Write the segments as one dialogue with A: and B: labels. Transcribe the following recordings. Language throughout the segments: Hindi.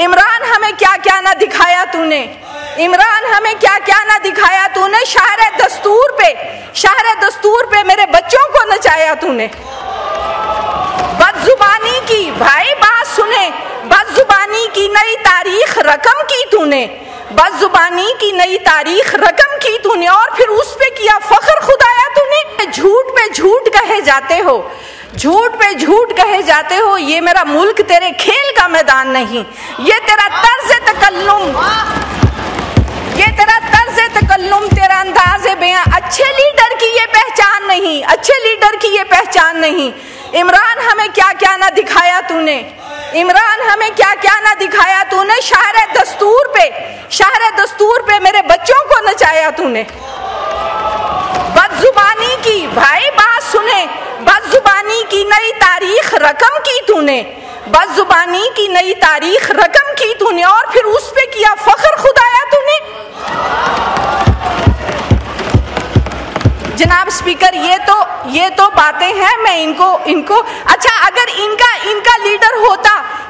A: इमरान हमें क्या क्या ना दिखाया तूने, इमरान हमें क्या क्या ना दिखाया तूने। शहर दस्तूर पे मेरे बच्चों को नचाया तूने। बदजुबानी की, भाई बात सुने, बदजुबानी की नई तारीख रकम की तूने, बदजुबानी की नई तारीख रकम की तूने, और फिर उस पे किया फख्र खुदाया तूने। झूठ पे झूठ कहे जाते हो, झूठ पे झूठ कहे जाते हो। ये मेरा मुल्क तेरे खेल का मैदान नहीं, ये तेरा तर्ज तकल्लुम, ये तेरा तर्ज तकल्लुम, तेरा अंदाज़े बयां अच्छे लीडर की ये पहचान नहीं, अच्छे लीडर की ये पहचान नहीं। इमरान हमें क्या क्या ना दिखाया तूने, इमरान हमें क्या क्या ना दिखाया तूने। शहर दस्तूर पे मेरे बच्चों को नचाया तूने। बदजुबानी की, भाई बात सुने, बदजुबानी की नई तारीख रकम की तूने, बदजुबानी की नई तारीख रकम की तूने, और फिर उस पे किया फख्र खुदाया तूने। जनाब स्पीकर, ये तो बातें हैं, मैं इनको अच्छा, अगर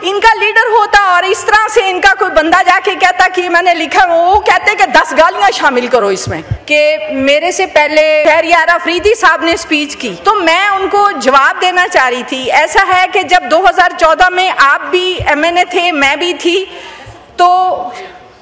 A: इनका लीडर होता और इस तरह से इनका कोई बंदा जाके कहता कि मैंने लिखा, वो कहते कि 10 गालियां शामिल करो इसमें, कि मेरे से पहले शहरयार अफरीदी साहब ने स्पीच की, तो मैं उनको जवाब देना चाह रही थी। ऐसा है कि जब 2014 में आप भी MNA थे, मैं भी थी, तो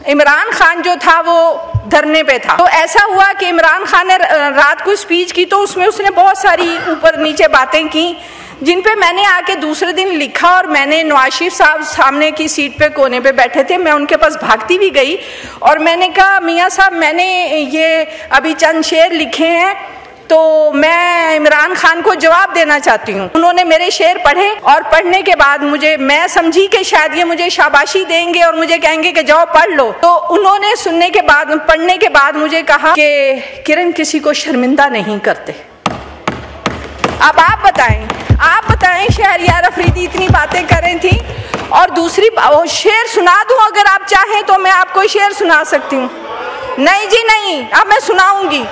A: इमरान खान जो था वो धरने पे था। तो ऐसा हुआ कि इमरान खान ने रात को स्पीच की, तो उसमें उसने बहुत सारी ऊपर नीचे बातें की, जिन पे मैंने आके दूसरे दिन लिखा, और मैंने नवाज शरीफ साहब सामने की सीट पे कोने पे बैठे थे, मैं उनके पास भागती भी गई और मैंने कहा, मियाँ साहब मैंने ये अभी चंद शेर लिखे हैं, तो मैं इमरान खान को जवाब देना चाहती हूँ। उन्होंने मेरे शेर पढ़े और पढ़ने के बाद मैं समझी कि शायद ये मुझे शाबाशी देंगे और मुझे कहेंगे कि जाओ पढ़ लो। तो उन्होंने पढ़ने के बाद मुझे कहा कि किरण किसी को शर्मिंदा नहीं करते। अब आप बताएं शहरयार अफरीदी इतनी बातें कर रही थी, और दूसरी शेर सुना दूं अगर आप चाहें तो मैं आपको शेर सुना सकती हूँ। नहीं जी नहीं, अब मैं सुनाऊंगी।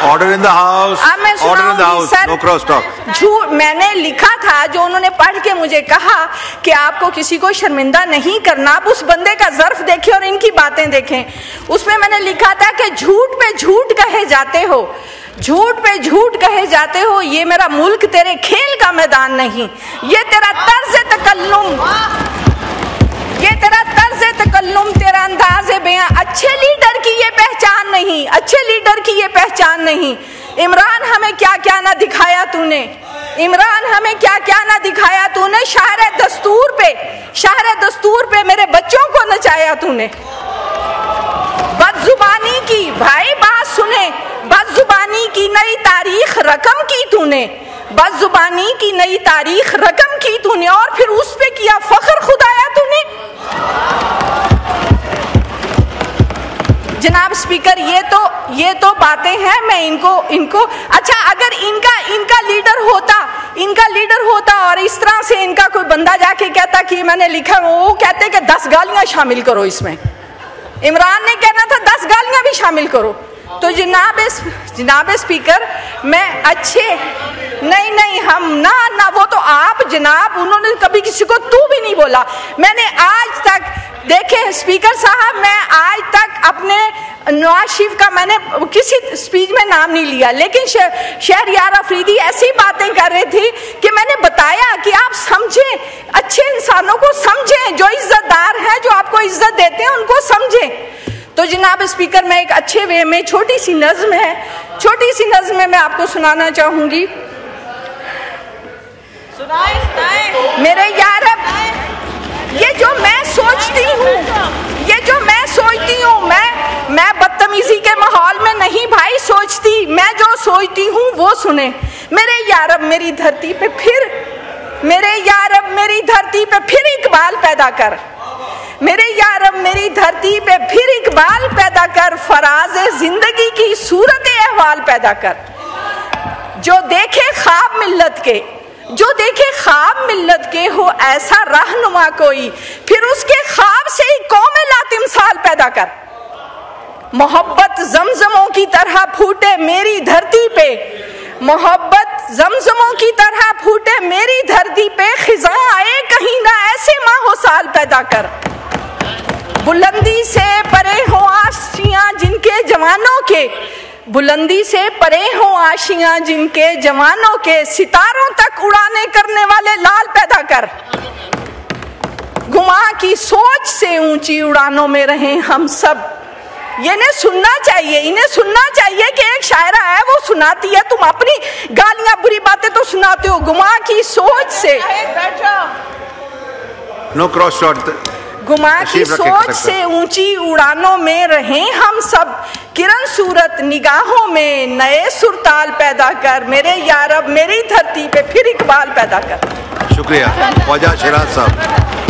B: Order in the house, order in the house, no cross talk.
A: झूठ मैंने लिखा था, जो उन्होंने पढ़ के मुझे कहा कि आपको किसी को शर्मिंदा नहीं करना। आप उस बंदे का ज़र्फ देखें और इनकी बातें देखें। उसमें मैंने लिखा था कि झूठ पे झूठ कहे जाते हो, झूठ पे झूठ कहे जाते हो। ये मेरा मुल्क तेरे खेल का मैदान नहीं, ये तेरा तर्ज तकल्लुम, ये तेरा तर्ज तकल्लुम, तेरा अंदाज़े बयां अच्छे लीडर की ये पहचान नहीं, अच्छे लीडर की ये पहचान नहीं। इमरान हमें क्या क्या ना दिखाया तूने, इमरान हमें क्या क्या ना दिखाया तूने। शहर दस्तूर पे मेरे बच्चों को नचाया तूने। बदजुबानी की, भाई बात सुने, बदजुबानी की नई तारीख रकम की तूने, बदजुबानी की नई तारीख रकम की तूने, और फिर उस पे किया फख्र खुदाया तूने। जनाब स्पीकर, ये तो बातें हैं, मैं इनको अच्छा, अगर इनका लीडर होता और इस तरह से इनका कोई बंदा जाके कहता कि मैंने लिखा, वो कहते कि 10 गालियां शामिल करो इसमें। इमरान ने कहना था 10 गालियां भी शामिल करो। तो जनाब स्पीकर, मैं अच्छे नहीं हम ना वो तो आप जनाब, उन्होंने कभी किसी को तू भी नहीं बोला। मैंने आज तक देखे स्पीकर साहब, मैं आज तक अपने नवाज शरीफ का मैंने किसी स्पीच में नाम नहीं लिया, लेकिन शहरयार अफरीदी ऐसी बातें कर रही थी कि मैंने बताया कि आप समझें, अच्छे इंसानों को समझें, जो इज्जतदार हैं, जो आपको इज्जत देते हैं, उनको समझें। तो जनाब स्पीकर, मैं एक अच्छे वे में छोटी सी नज़्म में मैं आपको सुनाना चाहूंगी। मेरे यार, ये जो मैं सोचती हूँ, मैं बदतमीजी के माहौल में नहीं भाई सोचती, मैं जो सोचती हूँ वो सुने। मेरे यारब मेरी धरती पे फिर, मेरे यारब मेरी धरती पे फिर इकबाल पैदा कर, मेरे यारब मेरी धरती पे फिर इकबाल पैदा कर, फराज़े जिंदगी की सूरत अहवाल पैदा कर। जो देखे ख्वाब मिल्लत के हो ऐसा रहनुमा कोई, फिर उसके ख्वाब से ही कौम लातिमसाल पैदा कर। मोहब्बत ज़मज़मों की तरह फूटे मेरी धरती पे, मोहब्बत ज़मज़मों की तरह फूटे मेरी धरती पे, खिज़ां आए सुरताल पैदा कर। बुलंदी से परे हो आशियां जिनके जवानों के, बुलंदी से परे हो आशियां जिनके जवानों के, सितारों तक उड़ाने करने वाले लाल पैदा कर। गुमा की सोच से ऊंची उड़ानों में रहें हम सब। ये इन्हें सुनना चाहिए, इन्हें सुनना चाहिए कि एक शायरा है वो सुनाती है, तुम अपनी गालियां बुरी बातें तो सुनाते हो। गुमा की सोच से,
B: नो क्रॉस शॉट,
A: गुमा की सोच से ऊंची उड़ानों में रहें हम सब। किरण सूरत निगाहों में नए सुरताल पैदा कर। मेरे यार अब मेरी धरती पे फिर इकबाल पैदा कर।
B: शुक्रिया ख्वाजा शिराज साहब।